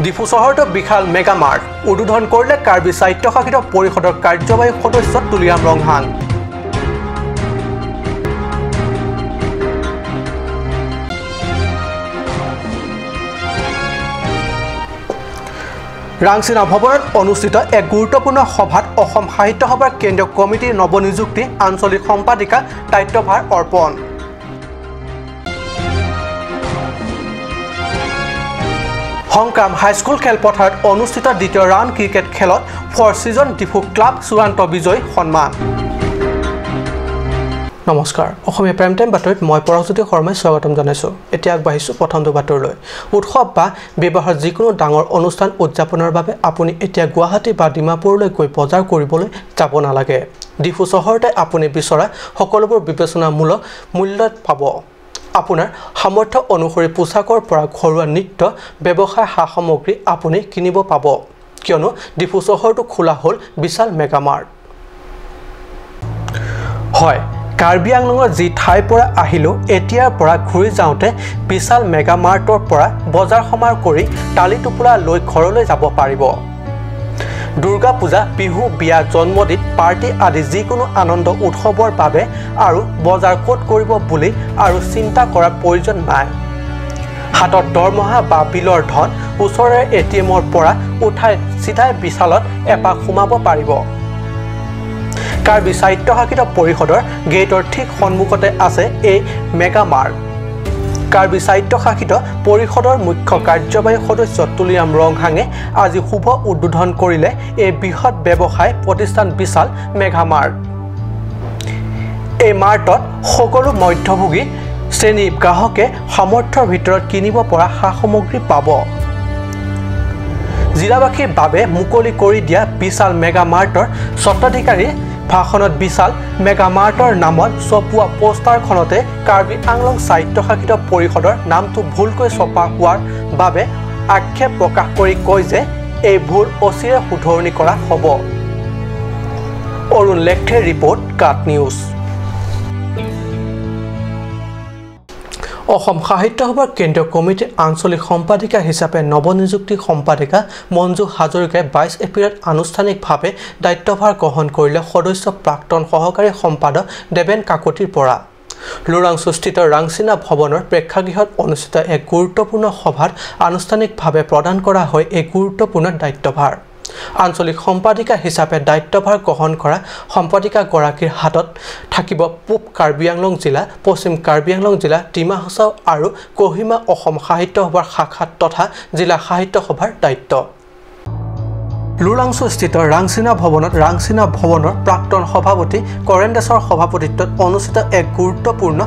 ডিফু চহৰত বিশাল mega mart উদ্বোধন কৰিলে কাৰ্বি স্বায়ত্তশাসিত পৰিষদৰ কাৰ্যবাহী সদস্য তুলিৰাম ৰংহাং। ৰাংচিনা ভৱনত অনুষ্ঠিত এক গুৰুত্বপূৰ্ণ সভাত অসম সাহিত্য সভাৰ কেন্দ্ৰীয় কমিটিৰ নৱনিযুক্তি আঞ্চলিক সম্পাদিকা দায়িত্বভাৰ অৰ্পণ। সংগ্ৰাম হাইস্কুল খেলপথাৰত অনুষ্ঠিত দ্বিতীয় ৰাউণ্ড ক্ৰিকেট খেলত ফৰ ছিজন ডিফু ক্লাব চূড়ান্ত বিজয়ী সন্মান। নমস্কাৰ, অসমীয়া প্ৰাইম টাইম বাতৰিত মই পৰজ্যোতি শৰ্মাই স্বাগতম জনাইছোঁ। এতিয়া আগবাঢ়িছোঁ প্ৰথমটো বাতৰিলৈ। উৎসৱ বা বিবাহৰ যিকোনো ডাঙৰ অনুষ্ঠান উদযাপনৰ বাবে আপুনি এতিয়া গুৱাহাটী বা ডিমাপুৰলৈ গৈ বজাৰ কৰিবলৈ যাব নালাগে। ডিফু চহৰতে আপুনি বিচৰা সকলোবোৰ বিবেচনামূলক মূল্যত পাব। আপোনাৰ সামৰ্থ্য অনুসৰি পোছাকৰ পৰা ঘৰুৱা নৃত্য ব্যৱসায় সা সামগ্ৰী আপুনি কিনিব পাব, কিয়নো ডিফু চহৰটো খোলা হ'ল বিশাল মেগা মাৰ্ট। হয়, কাৰ্বি আংলঙৰ যি ঠাইৰ পৰা আহিলোঁ এতিয়াৰ পৰা ঘূৰি যাওঁতে বিশাল মেগা মাৰ্টৰ পৰা বজাৰ সমাৰ কৰি টালি টোপোলা লৈ ঘৰলৈ যাব পাৰিব। দুৰ্গা পূজা, বিহু, বিয়া, জন্মদিন, পাৰ্টি আদি যিকোনো আনন্দ উৎসৱৰ বাবে আৰু বজাৰ ক'ত কৰিব বুলি আৰু চিন্তা কৰাৰ প্ৰয়োজন নাই। হাতত দৰমহা বা বিলৰ ধন ওচৰৰে এটিএমৰ পৰা উঠাই চিধাই বিশালত এপাক সোমাব পাৰিব। কাৰ্বি স্বায়ত্তশাসিত পৰিষদৰ গেটৰ ঠিক সন্মুখতে আছে এই মেগা মাৰ্ট। কাৰ্বি স্বায়ত্তশাসিত পৰিষদৰ মুখ্য কাৰ্যবাহী সদস্য তুলিৰাম ৰংহাঙে আজি শুভ উদ্বোধন কৰিলে এই বৃহৎ ব্যৱসায় প্ৰতিষ্ঠান বিশাল মেগা মাৰ্ট। এই মাৰ্টত সকলো মধ্যভোগী শ্ৰেণীৰ গ্ৰাহকে সামৰ্থ্যৰ ভিতৰত কিনিব পৰা সা সামগ্ৰী পাব। জিলাবাসীৰ বাবে মুকলি কৰি দিয়া বিশাল মেগা মাৰ্টৰ স্বত্বাধিকাৰী ভাষণত বিশাল মেগা মাৰ্টৰ নামত ছপোৱা পোষ্টাৰখনতে কাৰ্বি আংলং স্বায়ত্তশাসিত পৰিষদৰ নামটো ভুলকৈ ছপা হোৱাৰ বাবে আক্ষেপ প্ৰকাশ কৰি কয় যে এই ভুল অচিৰে শুধৰণি কৰা হ'ব। অৰুণ লেখথেৰ ৰিপৰ্ট, কাট নিউজ। অসম সাহিত্য সভাৰ কেন্দ্ৰীয় কমিটিৰ আঞ্চলিক সম্পাদিকা হিচাপে নৱনিযুক্তি সম্পাদিকা মঞ্জু হাজৰিকাই 22 এপ্ৰিলত আনুষ্ঠানিকভাৱে দায়িত্বভাৰ গ্ৰহণ কৰিলে সদস্য প্ৰাক্তন সহকাৰী সম্পাদক দেবেন কাকতিৰ পৰা। লুৰাংচুস্থিত ৰাংচিনা ভৱনৰ প্ৰেক্ষাগৃহত অনুষ্ঠিত এক গুৰুত্বপূৰ্ণ সভাত আনুষ্ঠানিকভাৱে প্ৰদান কৰা হয় এই গুৰুত্বপূৰ্ণ দায়িত্বভাৰ। আঞ্চলিক সম্পাদিকা হিচাপে দায়িত্বভাৰ গ্ৰহণ কৰা সম্পাদিকাগৰাকীৰ হাতত থাকিব পূব কাৰ্বি আংলং জিলা, পশ্চিম কাৰ্বি আংলং জিলা, ডিমা হাছাও আৰু কহিমা অসম সাহিত্য সভাৰ শাখা তথা জিলা সাহিত্য সভাৰ দায়িত্ব। লুৰাংচুস্থিত ৰাংচিনা ভৱনত ৰাংচিনা ভৱনৰ প্ৰাক্তন সভাপতি কৰেণ দাসৰ সভাপতিত্বত অনুষ্ঠিত এক গুৰুত্বপূৰ্ণ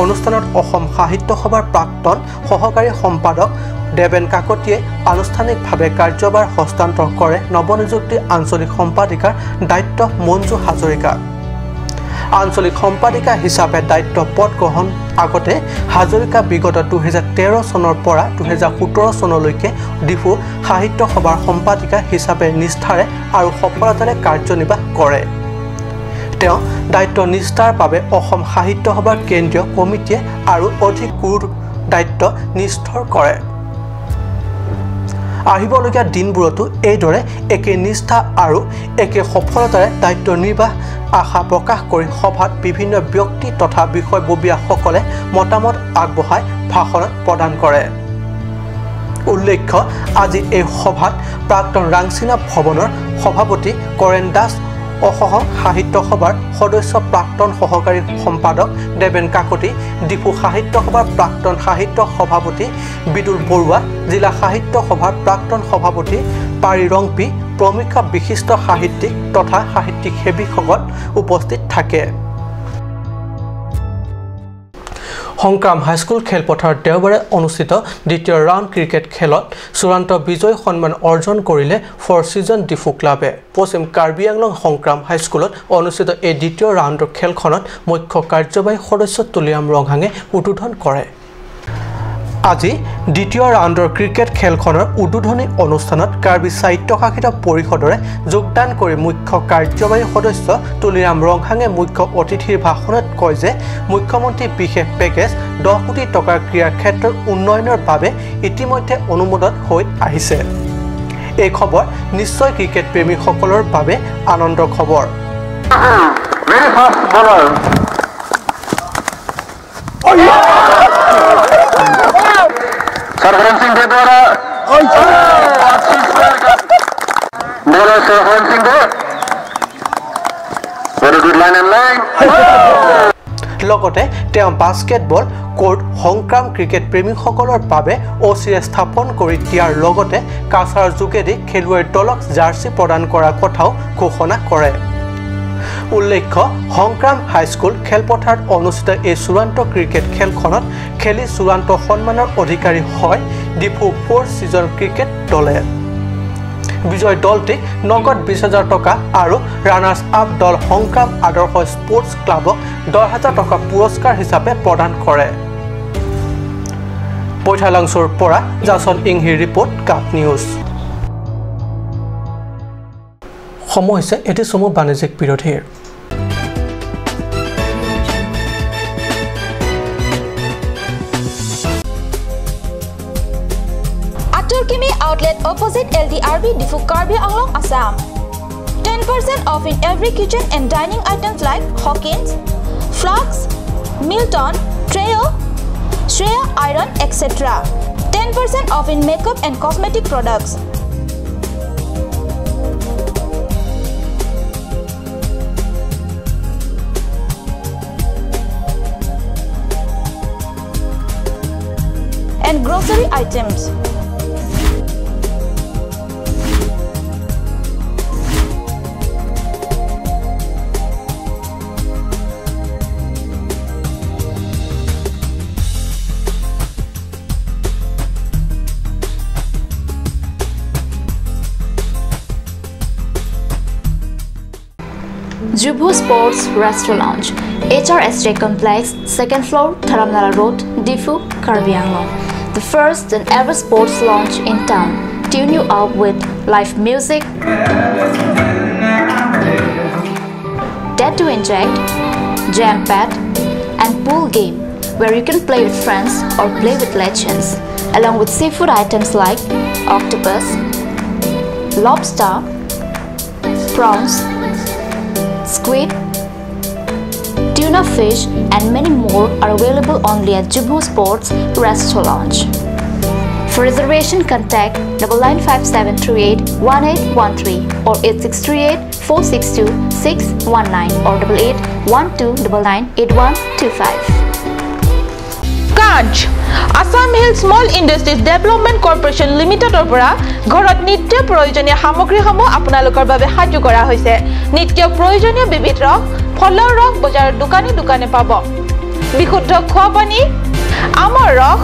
অনুষ্ঠানত অসম সাহিত্য সভাৰ প্ৰাক্তন সহকাৰী সম্পাদক দেবেন কাকতিয়ে আনুষ্ঠানিকভাৱে কাৰ্যভাৰ হস্তান্তৰ কৰে নৱনিযুক্তি আঞ্চলিক সম্পাদিকাৰ দায়িত্ব মঞ্জু হাজৰিকাক। আঞ্চলিক সম্পাদিকা হিচাপে দায়িত্ব পদ গ্ৰহণ আগতে হাজৰিকা বিগত 2013 চনৰ পৰা 2017 চনলৈকে ডিফু সাহিত্য সভাৰ সম্পাদিকা হিচাপে নিষ্ঠাৰে আৰু সফলতাৰে কাৰ্যনিৰ্বাহ কৰে। তেওঁ দায়িত্ব নিষ্ঠাৰ বাবে অসম সাহিত্য সভাৰ কেন্দ্ৰীয় কমিটিয়ে আৰু অধিক দায়িত্ব নিষ্ঠৰ কৰে। আহিবলগীয়া দিনবোৰতো এইদৰে একে নিষ্ঠা আৰু একে সফলতাৰে দায়িত্ব নিৰ্বাহ আশা প্ৰকাশ কৰি সভাত বিভিন্ন ব্যক্তি তথা বিষয়ববীয়াসকলে মতামত আগবঢ়াই ভাষণ প্ৰদান কৰে। উল্লেখ্য, আজি এই সভাত প্ৰাক্তন ৰাংচিনা ভৱনৰ সভাপতি কৰেণ দাস, অসম সাহিত্য সভাৰ সদস্য প্ৰাক্তন সহকাৰী সম্পাদক দেবেন কাকতি, ডিফু সাহিত্য সভাৰ প্ৰাক্তন সাহিত্য সভাপতি বিদুল বৰুৱা, জিলা সাহিত্য সভাৰ প্ৰাক্তন সভাপতি পাৰি ৰংপি প্ৰমুখ বিশিষ্ট সাহিত্যিক তথা সাহিত্যিক সেৱীসকল উপস্থিত থাকে। সংগ্ৰাম হাইস্কুল খেলপথাৰত দেওবাৰে অনুষ্ঠিত দ্বিতীয় ৰাউণ্ড ক্ৰিকেট খেলত চূড়ান্ত বিজয়ী সন্মান অৰ্জন কৰিলে ফৰ ছিজন ডিফু ক্লাবে। পশ্চিম কাৰ্বি আংলং সংগ্ৰাম হাইস্কুলত অনুষ্ঠিত এই দ্বিতীয় ৰাউণ্ডৰ খেলখনত মুখ্য কাৰ্যবাহী সদস্য তুলিৰাম ৰংহাঙে উদ্বোধন কৰে। আজি দ্বিতীয় ৰাউণ্ডৰ ক্ৰিকেট খেলখনৰ উদ্বোধনী অনুষ্ঠানত কাৰ্বি স্বায়ত্তশাসিত পৰিষদৰে যোগদান কৰি মুখ্য কাৰ্যবাহী সদস্য তুলিৰাম ৰংহাঙে মুখ্য অতিথিৰ ভাষণত কয় যে মুখ্যমন্ত্ৰী বিশেষ পেকেজ 10 কোটি টকাৰ ক্ৰীড়া ক্ষেত্ৰৰ উন্নয়নৰ বাবে ইতিমধ্যে অনুমোদন হৈ আহিছে। এই খবৰ নিশ্চয় ক্ৰিকেট প্ৰেমীসকলৰ বাবে আনন্দৰ খবৰ Very fast bowler. Sarvan Singh के द्वारा bowler Sarvan Singh को very good line and line. লগতে তেওঁ বাস্কেটবল কোৰ্ট সংগ্ৰাম ক্ৰিকেট প্ৰেমীসকলৰ বাবে অচিৰে স্থাপন কৰি দিয়াৰ লগতে কাছাৰ যোগেদি খেলুৱৈৰ দলক জাৰ্চি প্ৰদান কৰাৰ কথাও ঘোষণা কৰে উল্লেখ্য সংগ্ৰাম হাইস্কুল খেলপথাৰত অনুষ্ঠিত এই চূড়ান্ত ক্ৰিকেট খেলখনত খেলি চূড়ান্ত সন্মানৰ অধিকাৰী হয় ডিফু 4 সিজন ক্ৰিকেট দলে বিজয় দলটিক নগদ 20,000 টকা আৰু ৰানাৰ্ছ আপ দল সংগ্ৰাম আদৰ্শ স্পৰ্টছ ক্লাবক 10,000 টকা পুৰস্কাৰ হিচাপে প্ৰদান কৰে পৈঠালাংছুৰ পৰা জাসন ইংহিৰ ৰিপৰ্ট কাপ নিউজ সময় হৈছে এটি সমূহ বাণিজ্যিক বিৰতিৰ Kimi outlet opposite LDRB Difu Karbi Anglong Assam. 10% off in every kitchen and dining items like Hawkins, Flux, Milton, Treo, Shreya Iron, etc. 10% off in makeup and cosmetic products. And grocery items. Jubu Sports Restaurant Lounge, HRSJ Complex, 2nd floor, Dharamnala Road, Difu, Karbi Anglong. The first and ever sports lounge in town. Tune you up with live music, Dead to Inject, Jam Pad, and pool game where you can play with friends or play with legends, along with seafood items like octopus, lobster, prawns, squid, tuna fish and many more are available only at Jubu Sports Restaurant Lounge. For reservation contact 9957381813 or 8638462619 or 8812998125. Kanch Assam Hill Small Industries Development Corporation Limited opera ঘৰত নিত্য প্ৰয়োজনীয় সামগ্ৰীসমূহ আপোনালোকৰ বাবে সাজু কৰা হৈছে নিত্য প্ৰয়োজনীয় বিবিধ ৰস ফলৰ ৰস বজাৰৰ দোকানে দোকানে পাব বিশুদ্ধ খোৱা পানী আমৰ ৰস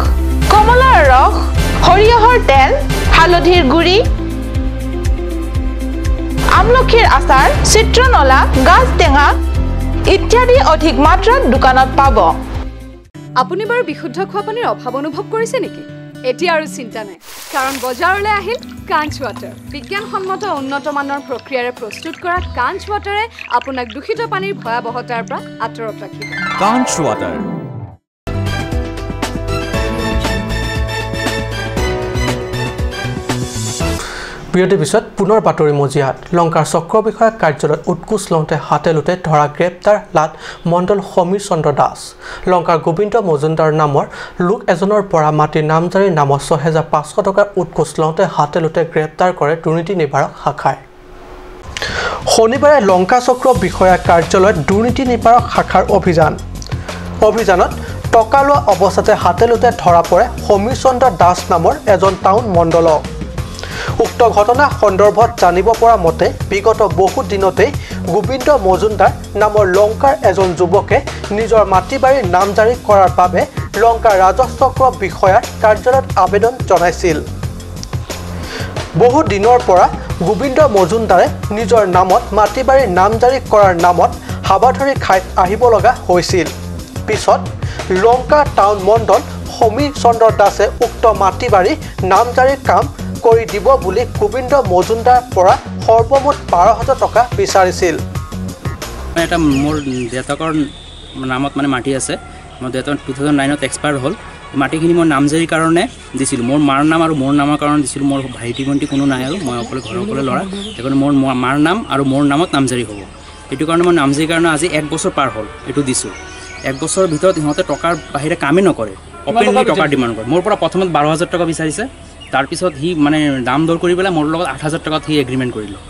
কমলাৰ ৰস সৰিয়হৰ তেল হালধিৰ গুড়ি আমলখিৰ আচাৰ চিত্ৰনলা গাজ টেঙা ইত্যাদি অধিক মাত্ৰাত দোকানত পাব আপুনি বাৰু বিশুদ্ধ খোৱা পানীৰ অভাৱ অনুভৱ কৰিছে নেকি এটি আৰু চিন্তা নাই কাৰণ বজাৰলৈ আহিল কাঞ্চ ওয়াটাৰ বিজ্ঞানসন্মত উন্নত মানৰ প্ৰক্ৰিয়াৰে প্ৰস্তুত কৰা কাঞ্চ ওয়াটাৰে আপোনাক দূষিত পানীৰ ভয়াবহতাৰ পৰা আঁতৰত ৰাখিব কাঞ্চ ওয়াটাৰ বিৰতিৰ পিছত পুনৰ বাতৰি মজিয়াত লংকাৰ চক্ৰ বিষয়া কাৰ্যালয়ত উৎকোচ লওঁতে হাতে লোতে ধৰা গ্ৰেপ্তাৰ লাট মণ্ডল সমীৰ চন্দ্ৰ দাস লংকাৰ গোবিন্দ মজুমদাৰ নামৰ লোক এজনৰ পৰা মাটিৰ নামজাৰি নামত 6,500 টকাৰ উৎকোচ লওঁতে হাতে লোতে গ্ৰেপ্তাৰ কৰে দুৰ্নীতি নিবাৰক শাখাই শনিবাৰে লংকা চক্ৰ বিষয়া কাৰ্যালয়ত দুৰ্নীতি নিবাৰক শাখাৰ অভিযানত টকা লোৱা অৱস্থাতে হাতে লোতে ধৰা পৰে সমীৰ চন্দ্ৰ দাস নামৰ এজন টাউন মণ্ডলক উক্ত ঘটনা সন্দৰ্ভত জানিব পৰা মতে বিগত বহু দিনতে গোবিন্দ মজুমদাৰ নামৰ লংকাৰ এজন যুৱকে নিজৰ মাটিবাৰীৰ নামজাৰি কৰাৰ বাবে লংকাৰ ৰাজচক্ৰ বিষয়াৰ কাৰ্যালয়ত আবেদন জনাইছিল বহু দিনৰ পৰা গোবিন্দ মজুমদাৰে নিজৰ নামত মাটিবাৰীৰ নামজাৰি কৰাৰ নামত হাবাধৰি খাইত আহিব লগা হৈছিল পিছত লংকা টাউন মণ্ডল সমীৰ চন্দ্ৰ দাসে উক্ত মাটিবাৰী নামজাৰিৰ কাম কৰি দিব বুলি গোবিন্দ মজুমদাৰ পৰা সৰ্বমুঠ 12,000 টকা বিচাৰিছিল এটা মোৰ দেউতাকৰ নামত মানে মাটি আছে মোৰ দেউতাৰ 2009 ত এক্সপায়াৰ হ'ল মাটিখিনি মই নামজাৰিৰ কাৰণে দিছিলোঁ মোৰ মাৰ নাম আৰু মোৰ নামৰ কাৰণে দিছিলোঁ মোৰ ভাইটি ভণ্টি কোনো নাই আৰু মই অকলে ঘৰৰ অকলে ল'ৰা সেইকাৰণে মোৰ মাৰ নাম আৰু মোৰ নামত নামজাৰি হ'ব এইটো কাৰণে মই নামজাৰিৰ কাৰণে আজি 1 বছৰ পাৰ হ'ল এইটো দিছোঁ 1 বছৰৰ ভিতৰত ইহঁতে টকাৰ বাহিৰে কামেই নকৰে অপেনলি টকাৰ ডিমাণ্ড কৰে মোৰ পৰা প্ৰথমত 12,000 টকা বিচাৰিছে তাৰপিছত সি মানে দাম দৰ কৰি পেলাই মোৰ লগত 8,000 টকাত সি এগ্ৰিমেণ্ট কৰিলোঁ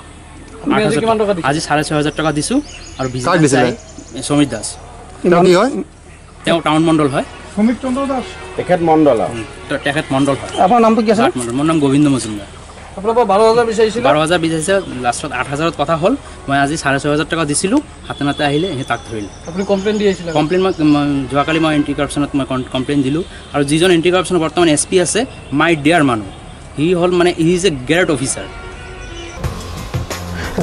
আজি 6,500 টকা দিছোঁ আৰু সমীৰ দাস তেওঁ টাউন মণ্ডল হয় তেখেত মণ্ডল হয় আপোনাৰ নামটো কি আছে মোৰ নাম গোবিন্দ মজুমদাৰ আপোনাৰ পৰা 12,000 বিচাৰিছিল 12,000 বিচাৰিছে লাষ্টত 8,000ত কথা হ'ল মই আজি 6,500 টকা দিছিলোঁ হাতে নাতে আহিলে সেই তাক ধৰিলে আপুনি কমপ্লেইন দিয়েছিল কমপ্লেইন মই যোৱাকালি মই এণ্টি কৰাপশ্যনত মই কমপ্লেইন দিলোঁ আৰু যিজন এণ্টি কৰাপশ্যনৰ বৰ্তমান SP আছে মাই ডিয়াৰ মানুহ হি হ'ল মানে he is a great officer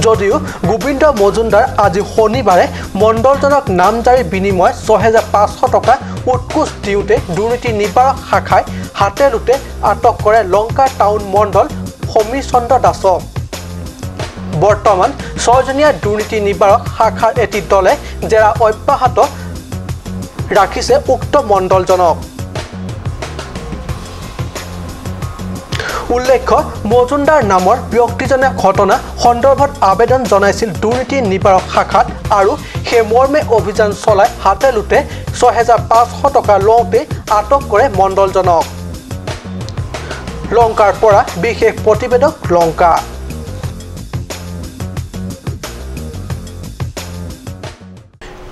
যদিও গোবিন্দ মজুমদাৰ আজি শনিবাৰে মণ্ডলজনক নামজাৰি বিনিময় 6,500 টকা উৎকোচ দিওঁতে দুৰ্নীতি নিবাৰক শাখাই হাতে লুটে আটক কৰে লংকা টাউন মণ্ডল সমীৰ চন্দ্ৰ দাসক বৰ্তমান 6জনীয়া দুৰ্নীতি নিবাৰক শাখাৰ এটি দলে জেৰা অব্যাহত ৰাখিছে উক্ত মণ্ডলজনক উল্লেখ্য মজুমদাৰ নামৰ ব্যক্তিজনে ঘটনা সন্দৰ্ভত আবেদন জনাইছিল দুৰ্নীতি নিবাৰক শাখাত আৰু সেই মৰ্মে অভিযান চলাই হাতে লুটে 6,500 টকা লওঁতে আটক কৰে মণ্ডলজনক লংকাৰ পৰা বিশেষ প্ৰতিবেদক লংকা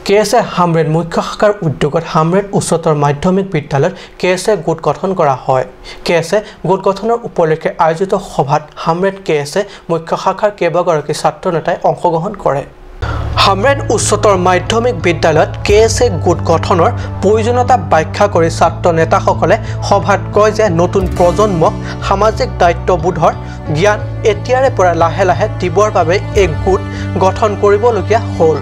কেএছএ হামৰেড মুখ্য শাখাৰ উদ্যোগত হামৰেড উচ্চতৰ মাধ্যমিক বিদ্যালয়ত কেএছএ গোট গঠন কৰা হয় কেএছএ গোট গঠনৰ উপলক্ষে আয়োজিত সভাত হামৰেড কেএছএ মুখ্য শাখাৰ কেইবাগৰাকী ছাত্ৰ নেতাই অংশগ্ৰহণ কৰে হামৰেড উচ্চতৰ মাধ্যমিক বিদ্যালয়ত কেএছএ গোট গঠনৰ প্ৰয়োজনীয়তা ব্যাখ্যা কৰি ছাত্ৰ নেতাসকলে সভাত কয় যে নতুন প্ৰজন্মক সামাজিক দায়িত্ববোধৰ জ্ঞান এতিয়াৰে পৰা লাহে লাহে দিবৰ বাবে এক গোট গঠন কৰিবলগীয়া হ'ল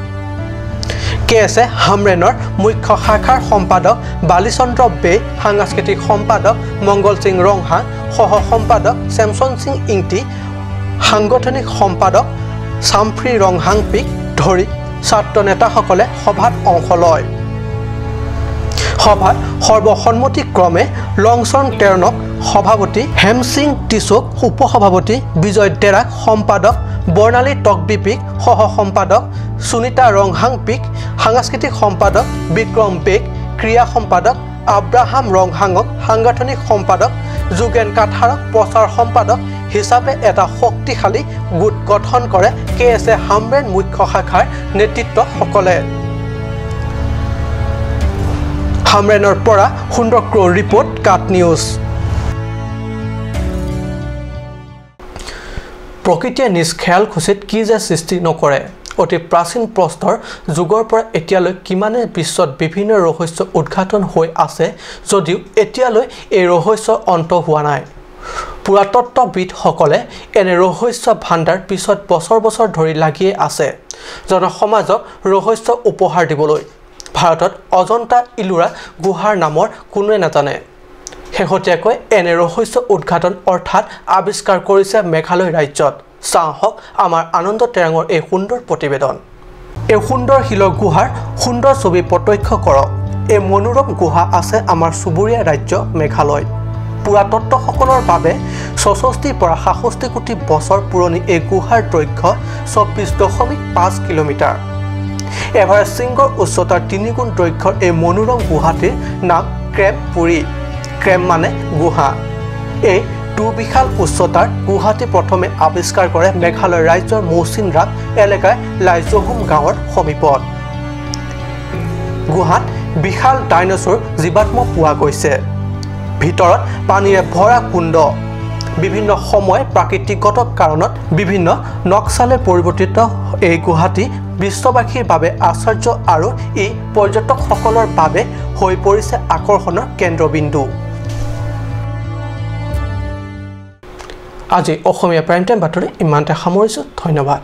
কেএছএ হামৰেনৰ মুখ্য শাখাৰ সম্পাদক বালিচন্দ্ৰ বে সাংস্কৃতিক সম্পাদক মংগল সিং ৰংহা সহ সম্পাদক চেমছন সিং ইংটি সাংগঠনিক সম্পাদক চামফ্ৰী ৰংহাংপিক ধৰি ছাত্ৰ নেতাসকলে সভাত অংশ লয় সভাত সৰ্বসন্মতিক্ৰমে লংচন তেৰণক সভাপতি হেমসিং টিচুক উপসভাপতি বিজয় ডেৰাক সম্পাদক বৰ্ণালী টকবিপিক সহ সম্পাদক সুনিতা ৰংহাংপিক সাংস্কৃতিক সম্পাদক বিক্ৰম বেগ ক্ৰিয়া সম্পাদক আব্ৰাহাম ৰংহাঙক সাংগঠনিক সম্পাদক যোগেন কাঠাৰক প্ৰচাৰ সম্পাদক হিচাপে এটা শক্তিশালী গোট গঠন কৰে কেএছএ হামৰেড মুখ্য শাখাৰ নেতৃত্বসকলে হামৰেনৰ পৰা সুন্দৰ ৰিপৰ্ট কাট নিউজ প্ৰকৃতিয়ে নিজ খেয়াল খুচিত কি যে সৃষ্টি নকৰে অতি প্ৰাচীন প্ৰস্তৰ যুগৰ পৰা এতিয়ালৈ কিমানে বিশ্বত বিভিন্ন ৰহস্য উদ্ঘাটন হৈ আছে যদিও এতিয়ালৈ এই ৰহস্য অন্ত হোৱা নাই পুৰাতত্ত্ববিদসকলে এনে ৰহস্য ভাণ্ডাৰ পিছত বছৰ বছৰ ধৰি লাগিয়ে আছে জনসমাজক ৰহস্য উপহাৰ দিবলৈ ভাৰতত অজন্তা ইলোৰা গুহাৰ নামৰ কোনোৱে নাজানে শেহতীয়াকৈ এনে ৰহস্য উদ্ঘাটন অৰ্থাৎ আৱিষ্কাৰ কৰিছে মেঘালয় ৰাজ্যত চাহক আমাৰ আনন্দ তেৰাঙৰ এই সুন্দৰ প্ৰতিবেদন এই সুন্দৰ শিলৰ গুহাৰ সুন্দৰ ছবি প্ৰত্যক্ষ কৰক এই মনোৰম গুহা আছে আমাৰ চুবুৰীয়া ৰাজ্য মেঘালয় পুৰাতত্ত্বসকলৰ বাবে ৬৬ পৰা ৬৭ কোটি বছৰ পুৰণি এই গুহাৰ দৈৰ্ঘ্য ২৪.৫ কিলোমিটাৰ এভাৰেষ্ট শৃংগৰ উচ্চতাৰ ৩ গুণ দৈৰ্ঘ্যৰ এই মনোৰম গুহাটিৰ নাম ক্ৰেমপুৰী ক্ৰেম মানে গুহা এই বিশাল উচ্চতাৰ গুহাটি প্ৰথমে আৱিষ্কাৰ কৰে মেঘালয় ৰাজ্যৰ মৌচিনৰাম এলেকাৰ লাইজহুম গাঁৱৰ সমীপত গুহাত বিশাল ডাইনোছৰ জীৱাত্ম পোৱা গৈছে ভিতৰত পানীৰে ভৰা কুণ্ড বিভিন্ন সময় প্ৰাকৃতিকগত কাৰণত বিভিন্ন নক্সালে পৰিৱৰ্তিত এই গুহাটি বিশ্ববাসীৰ বাবে আশ্চৰ্য আৰু ই পৰ্যটকসকলৰ বাবে হৈ পৰিছে আকৰ্ষণৰ কেন্দ্ৰবিন্দু আজি অসমীয়া প্ৰাইম টাইম বাতৰি ইমানতে সামৰিছোঁ ধন্যবাদ